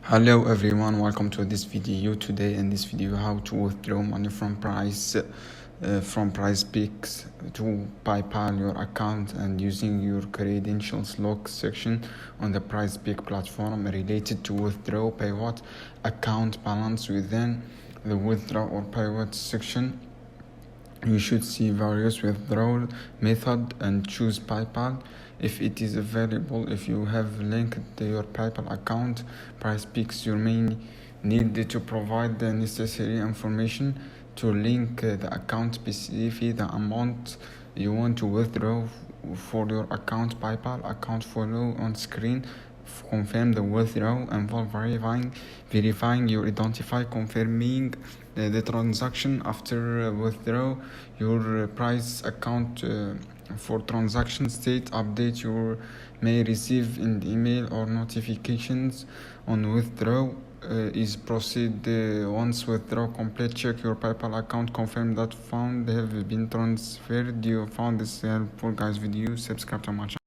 Hello everyone, welcome to this video. Today in this video, how to withdraw money from Prizepicks to PayPal your account and using your credentials lock section on the Prizepicks platform related to withdraw pivot account balance. Within the withdraw or pivot section, you should see various withdrawal method and choose PayPal if it is available. If you have linked your PayPal account, Prizepicks, you may need to provide the necessary information to link the account, specify the amount you want to withdraw for your account. PayPal account follow on screen. Confirm the withdrawal involve verifying your identify, confirming the transaction. After withdraw your price account for transaction state update you may receive in email or notifications on withdraw is proceed. Once withdraw complete, check your PayPal account, confirm that funds have been transferred. You found this helpful guys video, subscribe to my channel.